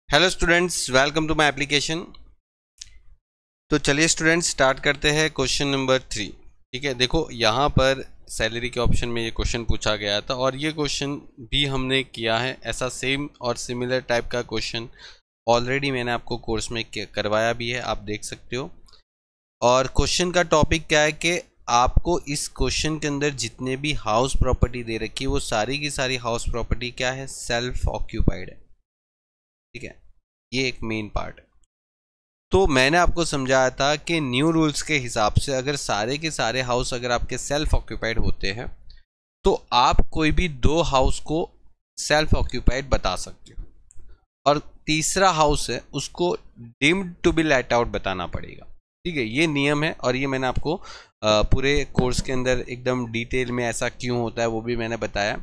Hello students, welcome to my application. तो चलिए students start करते हैं क्वेश्चन नंबर 3। ठीक है, देखो यहाँ पर सैलरी के ऑप्शन में ये क्वेश्चन पूछा गया था और ये क्वेश्चन भी हमने किया है। ऐसा सेम और सिमिलर टाइप का क्वेश्चन ऑलरेडी मैंने आपको कोर्स में करवाया भी है, आप देख सकते हो। और क्वेश्चन का टॉपिक क्या है कि आपको इस क्वेश्चन के अंदर जितने भी हाउस प्रॉपर्टी दे रखी है वो सारी की सारी हाउस प्रॉपर्टी क्या है, सेल्फ ऑक्यूपाइड है। ठीक है, ये एक मेन पार्ट है। तो मैंने आपको समझाया था कि न्यू रूल्स के हिसाब से अगर सारे के सारे हाउस अगर आपके सेल्फ ऑक्यूपाइड होते हैं तो आप कोई भी दो हाउस को सेल्फ ऑक्यूपाइड बता सकते हो और तीसरा हाउस है उसको deemed to be let out बताना पड़ेगा। ठीक है, ये नियम है और ये मैंने आपको पूरे कोर्स के अंदर एकदम डिटेल में ऐसा क्यों होता है वो भी मैंने बताया।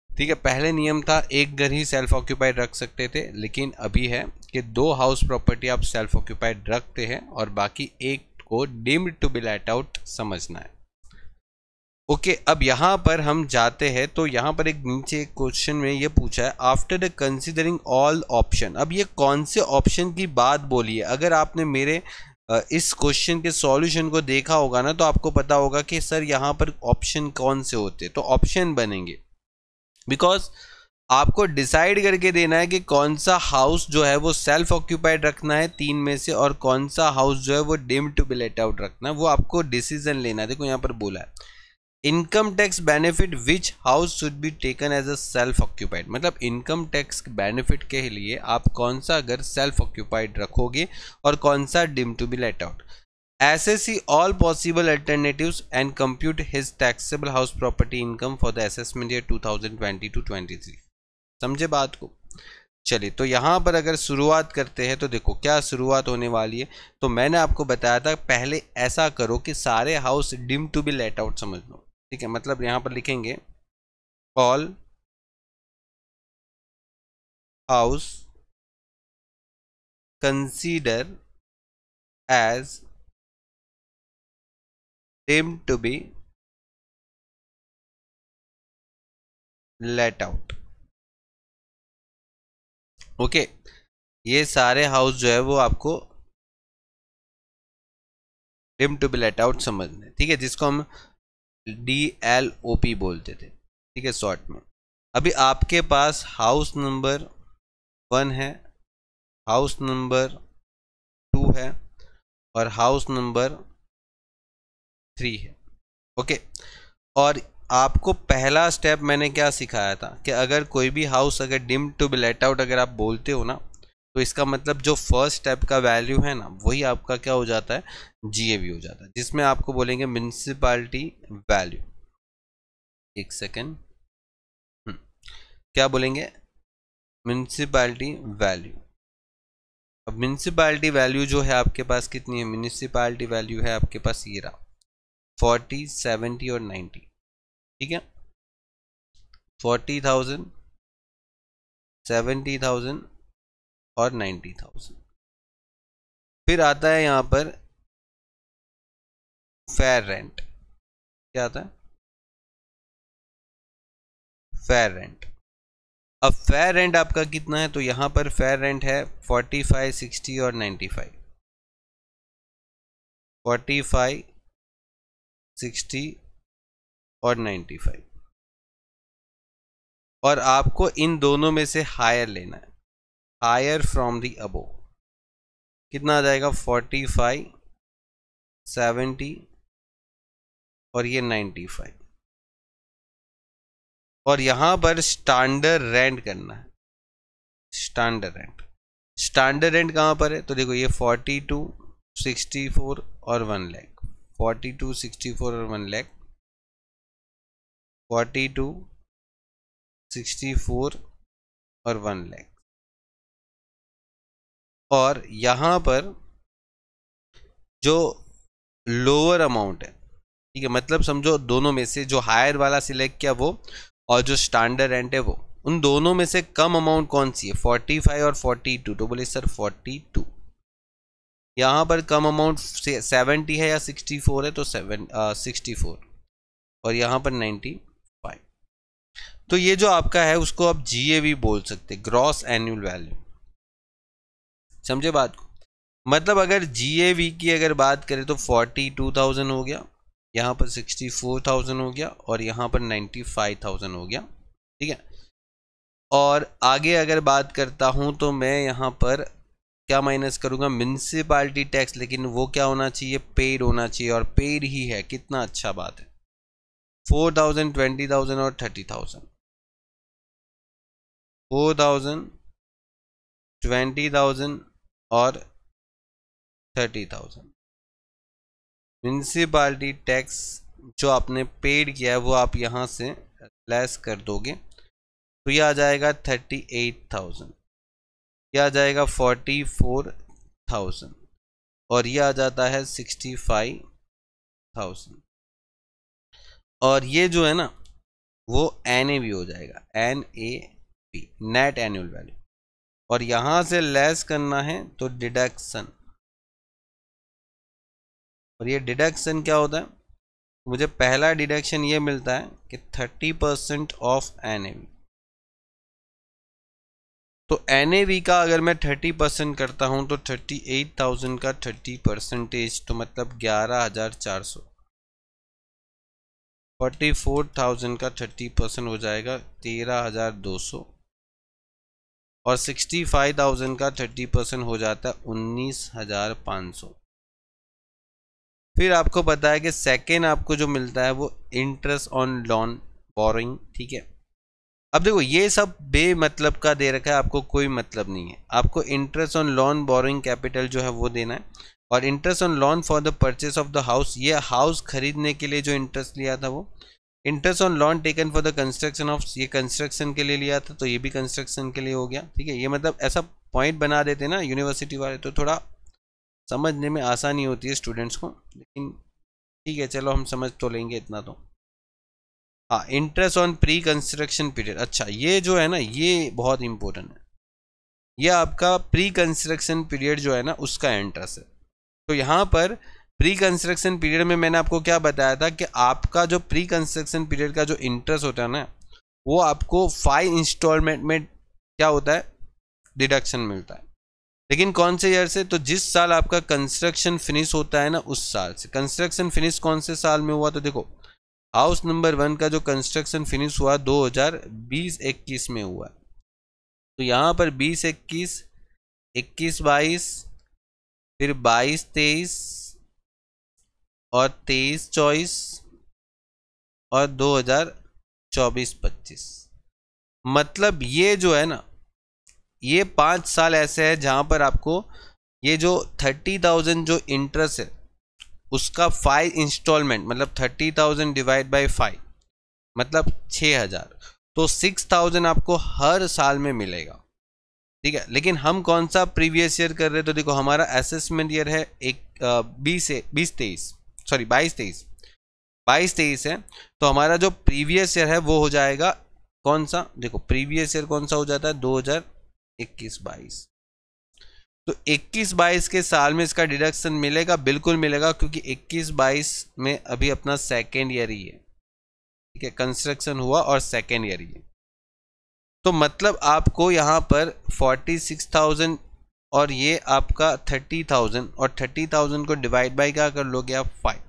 ठीक है, पहले नियम था एक घर ही सेल्फ ऑक्यूपाइड रख सकते थे, लेकिन अभी है कि दो हाउस प्रॉपर्टी आप सेल्फ ऑक्यूपाइड रखते हैं और बाकी एक को deemed to be let out समझना है। ओके, अब यहाँ पर हम जाते हैं तो यहाँ पर एक नीचे क्वेश्चन में ये पूछा है after the considering all option. अब ये कौन से ऑप्शन की बात बोली है? अगर आपने मेरे इस क्वेश्चन के सॉल्यूशन को देखा होगा ना तो आपको पता होगा कि सर यहाँ पर ऑप्शन कौन से होते हैं। तो ऑप्शन बनेंगे बिकॉज आपको डिसाइड करके देना है कि कौन सा हाउस जो है वो सेल्फ ऑक्यूपाइड रखना है तीन में से और कौन सा हाउस जो है वो deemed to be let out रखना है। वो आपको डिसीजन लेना है। देखो यहाँ पर बोला है income tax benefit which house should be taken as a self occupied. मतलब इनकम टैक्स बेनिफिट के लिए आप कौन सा घर सेल्फ ऑक्यूपाइड रखोगे और कौन सा deemed to be let out. Assess all possible alternatives and compute his taxable house property income for the assessment year 2020 to 23। समझे बात को? चलिए, तो यहाँ पर अगर शुरुआत करते हैं तो देखो क्या शुरुआत होने वाली है। तो मैंने आपको बताया था पहले ऐसा करो कि सारे house deemed to be let out समझ लो। ठीक है, मतलब यहाँ पर लिखेंगे all house consider as deemed to be let out. Okay, ये सारे हाउस जो है वो आपको deemed to be let out समझने। ठीक है, जिसको हम DLOP बोलते थे। ठीक है, शॉर्ट में। अभी आपके पास हाउस नंबर 1 है, हाउस नंबर 2 है और हाउस नंबर 3 है। ओके, और आपको पहला स्टेप मैंने क्या सिखाया था कि अगर कोई भी हाउस अगर deemed to be let out अगर आप बोलते हो ना तो इसका मतलब जो फर्स्ट स्टेप का वैल्यू है ना वही आपका क्या हो जाता है, GAV हो जाता है, जिसमें आपको बोलेंगे म्युनिसिपैलिटी वैल्यू। एक सेकेंड, क्या बोलेंगे? Municipality value. अब म्युनिसिपैलिटी वैल्यू जो है आपके पास कितनी है? म्युनिसिपैलिटी वैल्यू है आपके पास ये रहा 40, 70 और 90। ठीक है, 40,000, 70,000 और 90,000। फिर आता है यहाँ पर फेयर रेंट। क्या आता है? Fair rent. अब फेयर रेंट आपका कितना है? तो यहाँ पर फेयर रेंट है 45, 60 और 95। 45, 60 और 95। और आपको इन दोनों में से हायर लेना है, हायर फ्रॉम दी अबोव। कितना आ जाएगा? 45, 70 और ये 95। और यहां पर स्टैंडर्ड रेंट करना है। स्टैंडर्ड रेंट, स्टैंडर्ड रेंट कहां पर है? तो देखो ये 42, 64 और 1 लाख। 42, 64 और 1 लाख। 42, 64 और 1 लाख। और यहां पर जो लोअर अमाउंट है, ठीक है, मतलब समझो दोनों में से जो हायर वाला सिलेक्ट किया वो और जो स्टैंडर्ड रेंट है वो, उन दोनों में से कम अमाउंट कौन सी है? 45 और 42। तो बोले सर 42। यहाँ पर कम अमाउंट 70 है या 64 है? तो 64। और यहाँ पर 95। तो ये जो आपका है उसको आप GAV बोल सकते, ग्रॉस एनुअल वैल्यू। समझे बात को। मतलब अगर GAV की अगर बात करें तो 42,000 हो गया, यहाँ पर 64,000 हो गया और यहाँ पर 95,000 हो गया, ठीक है। और आगे अगर बात करता हूँ तो मैं यहाँ पर क्या माइनस करूँगा, म्यूनिसिपालिटी टैक्स, लेकिन वो क्या होना चाहिए, पेड होना चाहिए, और पेड ही है, कितना अच्छा बात है। 4,000, 20,000 और 30,000, 4,000, 20,000 और 30,000 म्यूनिसिपालिटी टैक्स जो आपने पेड किया है वो आप यहाँ से लेस कर दोगे तो ये आ जाएगा 38,000, ये आ जाएगा 44,000 और ये आ जाता है 65,000। और ये जो है ना वो NAV हो जाएगा, NAV नेट एनुअल वैल्यू। और यहाँ से लेस करना है तो डिडक्शन, और ये डिडक्शन क्या होता है, मुझे पहला डिडक्शन ये मिलता है कि 30% ऑफ NAV। तो NAV का अगर मैं 30% करता हूं तो 38,000 का 30% तो मतलब 11,400, 44,000 का 30% हो जाएगा 13,200 और 65,000 का 30% हो जाता है 19,500। फिर आपको पता है कि सेकेंड आपको जो मिलता है वो इंटरेस्ट ऑन लोन बोरोइंग, ठीक है। अब देखो ये सब बेमतलब का दे रखा है, आपको कोई मतलब नहीं है। आपको interest on loan borrowing capital जो है वो देना है, और interest on loan for the purchase of the house, ये हाउस खरीदने के लिए जो इंटरेस्ट लिया था वो। Interest on loan taken for the construction of, ये कंस्ट्रक्शन के लिए लिया था तो ये भी कंस्ट्रक्शन के लिए हो गया, ठीक है। ये मतलब ऐसा पॉइंट बना देते ना यूनिवर्सिटी वाले तो थोड़ा समझने में आसानी होती है स्टूडेंट्स को, लेकिन ठीक है चलो हम समझ तो लेंगे इतना तो। हाँ, interest on pre construction period, अच्छा ये जो है ना ये बहुत इंपॉर्टेंट है। ये आपका प्री कंस्ट्रक्शन पीरियड जो है ना उसका इंटरेस्ट है। तो यहाँ पर प्री कंस्ट्रक्शन पीरियड में मैंने आपको क्या बताया था कि आपका जो प्री कंस्ट्रक्शन पीरियड का जो इंटरेस्ट होता है ना वो आपको 5 इंस्टॉलमेंट में क्या होता है, डिडक्शन मिलता है। लेकिन कौन से ईयर से, तो जिस साल आपका कंस्ट्रक्शन फिनिश होता है ना उस साल से। कंस्ट्रक्शन फिनिश कौन से साल में हुआ, तो देखो हाउस नंबर 1 का जो कंस्ट्रक्शन फिनिश हुआ 2020-21 में हुआ। तो यहाँ पर 20-21, 21-22, फिर 22-23 और 23-24 और 2024-25। मतलब ये जो है ना ये 5 साल ऐसे है जहाँ पर आपको ये जो 30,000 जो इंटरेस्ट है उसका 5 इंस्टॉलमेंट, मतलब 30,000 डिवाइड बाई 5 मतलब 6,000, तो 6,000 आपको हर साल में मिलेगा, ठीक है। लेकिन हम कौन सा प्रीवियस ईयर कर रहे हैं, तो देखो हमारा असेसमेंट ईयर है 22-23 है। तो हमारा जो प्रीवियस ईयर है वो हो जाएगा कौन सा, देखो प्रीवियस ईयर कौन सा हो जाता है 2021-22। तो 21-22 के साल में इसका डिडक्शन मिलेगा, बिल्कुल मिलेगा, क्योंकि 21-22 में अभी अपना सेकेंड ईयर ही है, ठीक है, कंस्ट्रक्शन हुआ और सेकेंड ईयर ही है। तो मतलब आपको यहाँ पर 46,000 और ये आपका 30,000 और 30,000 को डिवाइड बाय क्या कर लोगे आप 5,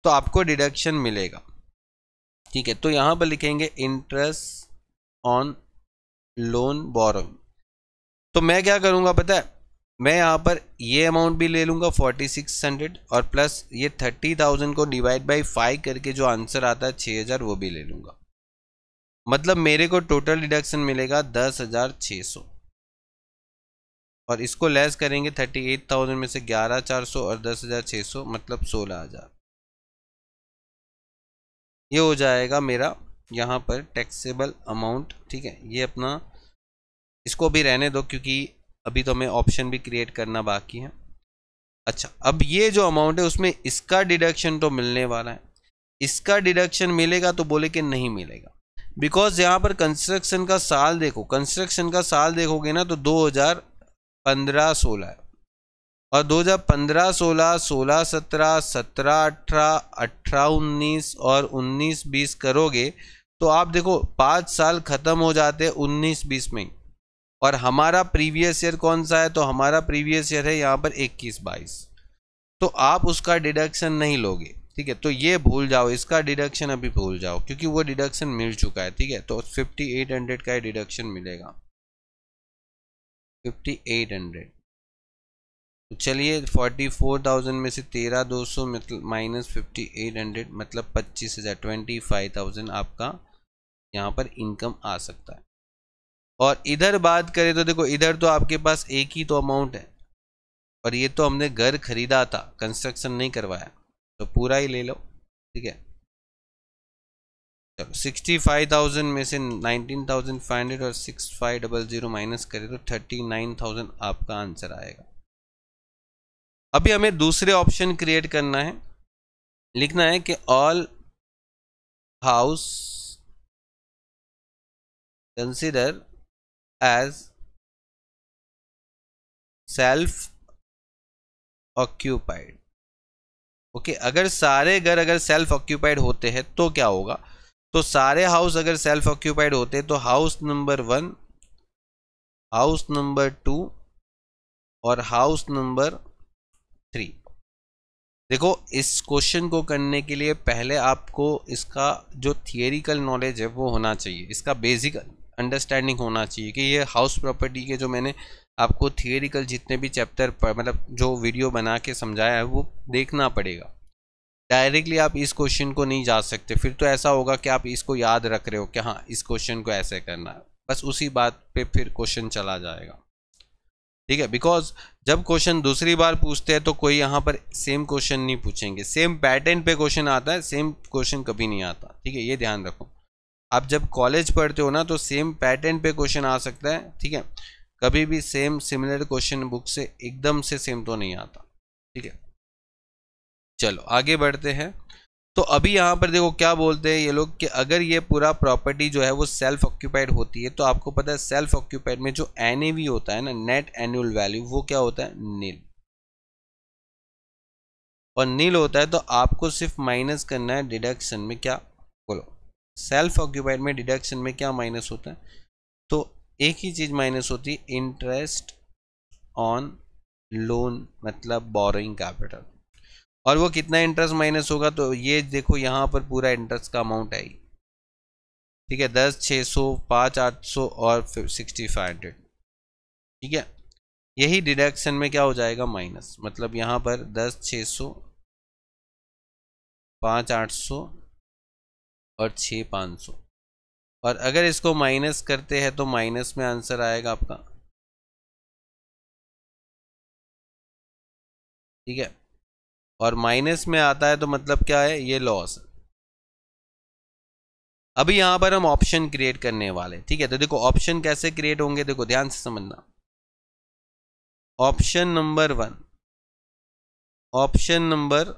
तो आपको डिडक्शन मिलेगा, ठीक है। तो यहाँ पर लिखेंगे इंटरेस्ट ऑन लोन बोरोइंग। तो मैं क्या करूँगा पता है, मैं यहाँ पर ये अमाउंट भी ले लूँगा 4600 और प्लस ये 30,000 को डिवाइड बाई 5 करके जो आंसर आता है 6,000 वो भी ले लूँगा। मतलब मेरे को टोटल डिडक्शन मिलेगा 10,600 और इसको लेस करेंगे 38,000 में से 11,400 और 10,600 मतलब 16,000। ये हो जाएगा मेरा यहाँ पर टैक्सेबल अमाउंट, ठीक है। ये अपना इसको भी रहने दो क्योंकि अभी तो हमें ऑप्शन भी क्रिएट करना बाकी है। अच्छा, अब ये जो अमाउंट है उसमें इसका डिडक्शन तो मिलने वाला है। इसका डिडक्शन मिलेगा तो बोले कि नहीं मिलेगा, बिकॉज यहाँ पर कंस्ट्रक्शन का साल देखो, कंस्ट्रक्शन का साल देखोगे ना तो 2015-16 है और 2015-16, 16-17, 17-18, 18-19 और 19-20 करोगे तो आप देखो 5 साल खत्म हो जाते हैं 19-20 में और हमारा प्रीवियस ईयर कौन सा है, तो हमारा प्रीवियस ईयर है यहाँ पर 21-22, तो आप उसका डिडक्शन नहीं लोगे, ठीक है। तो ये भूल जाओ, इसका डिडक्शन अभी भूल जाओ, क्योंकि वो डिडक्शन मिल चुका है, ठीक है। तो 5800 का डिडक्शन मिलेगा, 5800। तो चलिए 44,000 में से 13,200 मतलब माइनस 5800 मतलब 25,000, 25,000 आपका यहाँ पर इनकम आ सकता है। और इधर बात करें तो देखो, इधर तो आपके पास एक ही तो अमाउंट है, और ये तो हमने घर खरीदा था, कंस्ट्रक्शन नहीं करवाया, तो पूरा ही ले लो, ठीक है। चलो 65,000 में से 19,500 और 6500 माइनस करें तो 39,000 आपका आंसर आएगा। अभी हमें दूसरे ऑप्शन क्रिएट करना है, लिखना है कि all house consider as self occupied. Okay, अगर सारे घर अगर सेल्फ ऑक्यूपाइड होते हैं तो क्या होगा, तो सारे हाउस अगर सेल्फ ऑक्यूपाइड होते हैं तो हाउस नंबर 1, हाउस नंबर 2 और हाउस नंबर 3। देखो, इस क्वेश्चन को करने के लिए पहले आपको इसका जो थियरिकल नॉलेज है वो होना चाहिए, इसका बेसिक अंडरस्टैंडिंग होना चाहिए कि ये हाउस प्रॉपर्टी के जो मैंने आपको थियरिकल जितने भी चैप्टर पर मतलब जो वीडियो बना के समझाया है वो देखना पड़ेगा। डायरेक्टली आप इस क्वेश्चन को नहीं जा सकते, फिर तो ऐसा होगा कि आप इसको याद रख रहे हो कि हाँ इस क्वेश्चन को ऐसे करना है, बस उसी बात पे फिर क्वेश्चन चला जाएगा, ठीक है। बिकॉज जब क्वेश्चन दूसरी बार पूछते हैं तो कोई यहाँ पर सेम क्वेश्चन नहीं पूछेंगे, सेम पैटर्न पे क्वेश्चन आता है, सेम क्वेश्चन कभी नहीं आता, ठीक है, ये ध्यान रखो। आप जब कॉलेज पढ़ते हो ना तो सेम पैटर्न पे क्वेश्चन आ सकता है, ठीक है, कभी भी सेम सिमिलर क्वेश्चन बुक से एकदम से सेम तो नहीं आता, ठीक है। चलो आगे बढ़ते हैं। तो अभी यहाँ पर देखो क्या बोलते हैं ये लोग कि अगर ये पूरा प्रॉपर्टी जो है वो सेल्फ ऑक्यूपाइड होती है, तो आपको पता है सेल्फ ऑक्यूपाइड में जो NAV होता है ना, नेट एनुअल वैल्यू, वो क्या होता है, नील, और नील होता है तो आपको सिर्फ माइनस करना है डिडक्शन में, क्या बोलो, सेल्फ ऑक्यूपाइड में डिडक्शन में क्या माइनस होता है, तो एक ही चीज माइनस होती है, इंटरेस्ट ऑन लोन मतलब बोरोइंग कैपिटल। और वो कितना इंटरेस्ट माइनस होगा, तो ये देखो यहाँ पर पूरा इंटरेस्ट का अमाउंट है, ठीक है, 10,600, 5,800 और फिर 6,500, ठीक है। यही डिडक्शन में क्या हो जाएगा, माइनस, मतलब यहाँ पर 10,600, 5,800 और 6,500, और अगर इसको माइनस करते हैं तो माइनस में आंसर आएगा आपका, ठीक है। और माइनस में आता है तो मतलब क्या है, ये लॉस। अभी यहां पर हम ऑप्शन क्रिएट करने वाले, ठीक है। तो देखो ऑप्शन कैसे क्रिएट होंगे, देखो ध्यान से समझना। ऑप्शन नंबर 1, ऑप्शन नंबर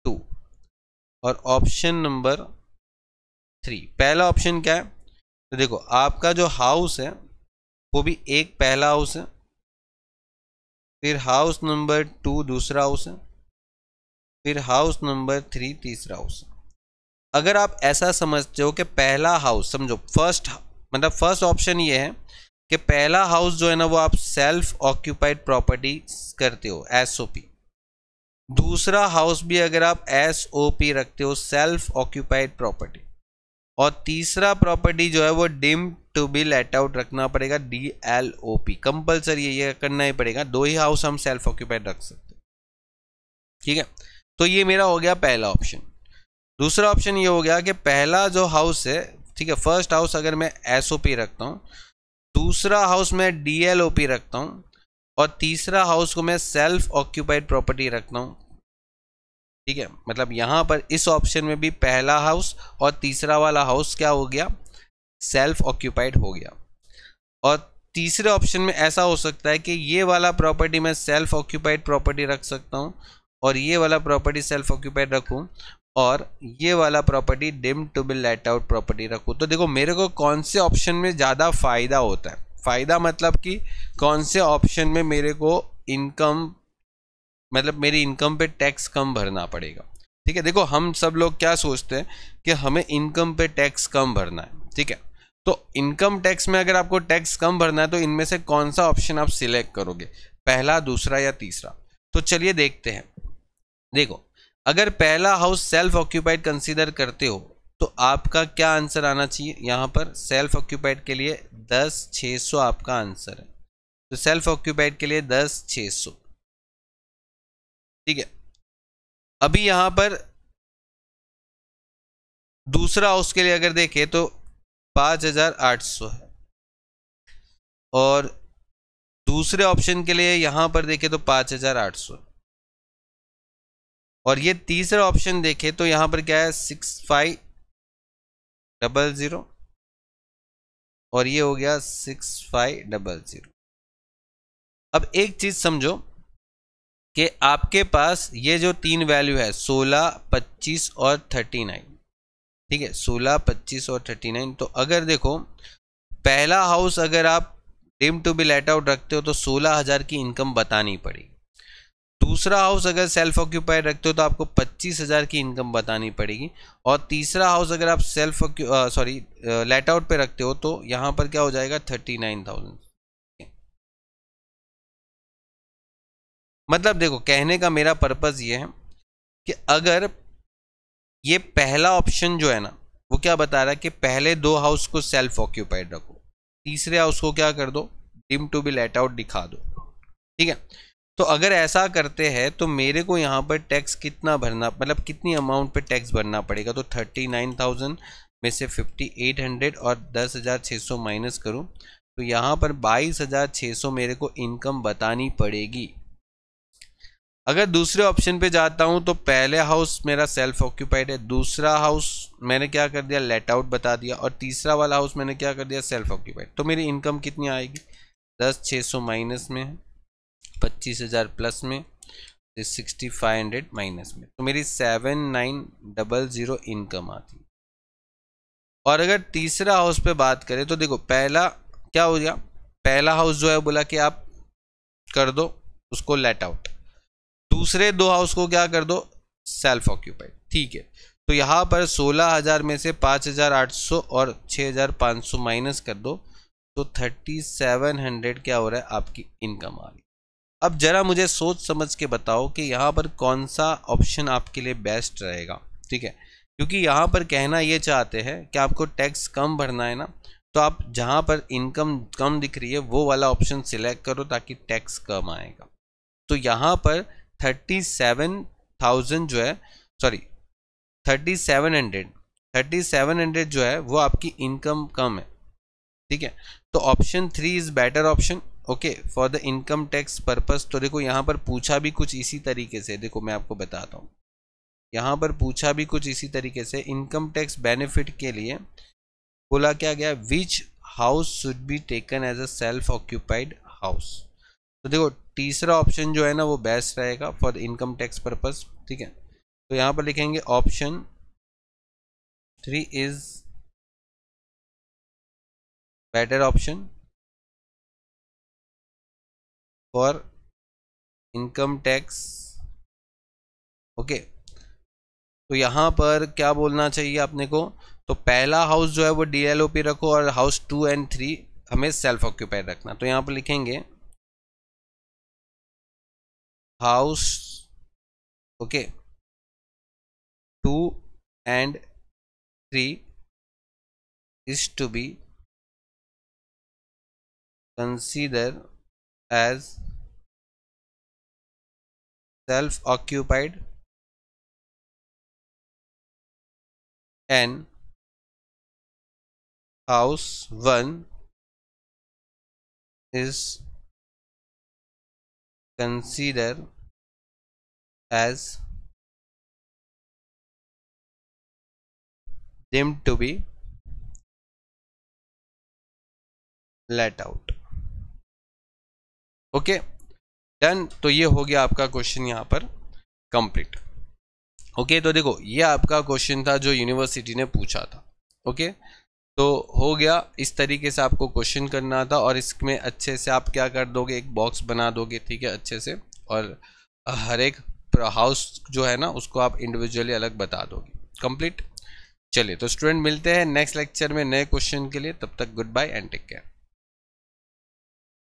2 और ऑप्शन नंबर 3। पहला ऑप्शन क्या है, तो देखो आपका जो हाउस है वो भी एक पहला हाउस है, फिर हाउस नंबर 2 दूसरा हाउस है, फिर हाउस नंबर 3 तीसरा हाउस। अगर आप ऐसा समझते हो कि पहला हाउस, समझो फर्स्ट, मतलब फर्स्ट ऑप्शन ये है कि पहला हाउस जो है ना वो आप सेल्फ ऑक्यूपाइड प्रॉपर्टी करते हो, SOP। दूसरा हाउस भी अगर आप SOP रखते हो, सेल्फ ऑक्यूपाइड प्रॉपर्टी। और तीसरा प्रॉपर्टी जो है वो deemed to be let out रखना पड़ेगा, DLOP कंपल्सरी, ये करना ही पड़ेगा। दो ही हाउस हम सेल्फ ऑक्यूपाइड रख सकते हैं, ठीक है। तो ये मेरा हो गया पहला ऑप्शन। दूसरा ऑप्शन ये हो गया कि पहला जो हाउस है, ठीक है, फर्स्ट हाउस अगर मैं SOP रखता हूँ, दूसरा हाउस मैं DLOP रखता हूँ, और तीसरा हाउस को मैं सेल्फ ऑक्यूपाइड प्रॉपर्टी रखता हूँ, ठीक है। मतलब यहां पर इस ऑप्शन में भी पहला हाउस और तीसरा वाला हाउस क्या हो गया, सेल्फ ऑक्यूपाइड हो गया। और तीसरे ऑप्शन में ऐसा हो सकता है कि ये वाला प्रॉपर्टी मैं सेल्फ ऑक्यूपाइड प्रॉपर्टी रख सकता हूं, और ये वाला प्रॉपर्टी सेल्फ ऑक्यूपाइड रखूं, और ये वाला property deemed to be let out property रखूं। तो देखो मेरे को कौन से ऑप्शन में ज़्यादा फायदा होता है, फायदा मतलब कि कौन से ऑप्शन में मेरे को इनकम, मतलब मेरी इनकम पे टैक्स कम भरना पड़ेगा, ठीक है। देखो हम सब लोग क्या सोचते हैं कि हमें इनकम पे टैक्स कम भरना है, ठीक है। तो इनकम टैक्स में अगर आपको टैक्स कम भरना है तो इनमें से कौन सा ऑप्शन आप सिलेक्ट करोगे, पहला, दूसरा या तीसरा? तो चलिए देखते हैं। देखो, अगर पहला हाउस सेल्फ ऑक्यूपाइड कंसीडर करते हो तो आपका क्या आंसर आना चाहिए? यहाँ पर सेल्फ ऑक्यूपाइड के लिए 10,600 आपका आंसर है। तो सेल्फ ऑक्यूपाइड के लिए 10,600, ठीक है। अभी यहाँ पर दूसरा हाउस के लिए अगर देखें तो 5,800 है, और दूसरे ऑप्शन के लिए यहां पर देखें तो 5,800, और ये तीसरा ऑप्शन देखें तो यहां पर क्या है 6,500, और ये हो गया 6,500। अब एक चीज समझो कि आपके पास ये जो तीन वैल्यू है 16, 25 और 39, ठीक है, 16, 25 और 39। तो अगर देखो पहला हाउस अगर आप deemed to be let out रखते हो तो 16,000 की इनकम बतानी पड़ेगी। दूसरा हाउस अगर सेल्फ ऑक्यूपाइड रखते हो तो आपको 25,000 की इनकम बतानी पड़ेगी। और तीसरा हाउस अगर आप लेट आउट पे रखते हो तो यहां पर क्या हो जाएगा 39,000। मतलब देखो, कहने का मेरा पर्पज ये है कि अगर ये पहला ऑप्शन जो है ना वो क्या बता रहा है कि पहले दो हाउस को सेल्फ ऑक्यूपाइड रखो, तीसरे हाउस को क्या कर दो, deemed to be let out दिखा दो, ठीक है। तो अगर ऐसा करते हैं तो मेरे को यहाँ पर टैक्स कितना भरना, मतलब कितनी अमाउंट पे टैक्स भरना पड़ेगा? तो 39,000 में से 5,800 और 10,600 माइनस करूँ तो यहाँ पर 22,600 मेरे को इनकम बतानी पड़ेगी। अगर दूसरे ऑप्शन पे जाता हूँ तो पहले हाउस मेरा सेल्फ ऑक्यूपाइड है, दूसरा हाउस मैंने क्या कर दिया, लेट आउट बता दिया, और तीसरा वाला हाउस मैंने क्या कर दिया, सेल्फ ऑक्यूपाइड। तो मेरी इनकम कितनी आएगी, 10,600 माइनस में है, 25,000 प्लस में, 6,500 माइनस में, तो मेरी 7,900 इनकम आती है। और अगर तीसरा हाउस पे बात करें तो देखो पहला क्या हो गया, पहला हाउस जो है बोला कि आप कर दो उसको लेट आउट, दूसरे दो हाउस को क्या कर दो, सेल्फ ऑक्यूपाइड, ठीक है। तो यहाँ पर 16,000 में से 5,800 और 6,500 माइनस कर दो तो 3,700 क्या हो रहा है, आपकी इनकम आ रही। अब जरा मुझे सोच समझ के बताओ कि यहाँ पर कौन सा ऑप्शन आपके लिए बेस्ट रहेगा, ठीक है। क्योंकि यहाँ पर कहना ये चाहते हैं कि आपको टैक्स कम भरना है ना, तो आप जहाँ पर इनकम कम दिख रही है वो वाला ऑप्शन सिलेक्ट करो ताकि टैक्स कम आएगा। तो यहाँ पर 37,000 जो है, सॉरी 3,700 जो है वो आपकी इनकम कम है, ठीक है। तो option 3 is better option, okay, for the income tax purpose. तो देखो यहाँ पर पूछा भी कुछ इसी तरीके से, देखो मैं आपको बताता हूँ, यहाँ पर पूछा भी कुछ इसी तरीके से, इनकम टैक्स बेनिफिट के लिए बोला क्या गया, which house should be taken as a self occupied house. तो देखो तीसरा ऑप्शन जो है ना वो बेस्ट रहेगा फॉर इनकम टैक्स पर्पस, ठीक है। तो यहाँ पर लिखेंगे option 3 is better option for income tax, okay. तो यहाँ पर क्या बोलना चाहिए अपने को, तो पहला हाउस जो है वो DLOP रखो और हाउस 2 और 3 हमें सेल्फ ऑक्यूपाइड रखना। तो यहाँ पर लिखेंगे house, okay, 2 and 3 is to be considered as self-occupied and house 1 is considered as deemed to be let out, okay done. तो ये हो गया आपका क्वेश्चन यहाँ पर कंप्लीट, ओके। तो देखो ये आपका क्वेश्चन था जो यूनिवर्सिटी ने पूछा था, ओके। तो हो गया, इस तरीके से आपको क्वेश्चन करना था और इसमें अच्छे से आप क्या कर दोगे, एक बॉक्स बना दोगे, ठीक है, अच्छे से, और हर एक हाउस जो है ना उसको आप इंडिविजुअली अलग बता दोगे, कंप्लीट। चलिए तो स्टूडेंट मिलते हैं नेक्स्ट लेक्चर में नए क्वेश्चन के लिए, तब तक goodbye and take care.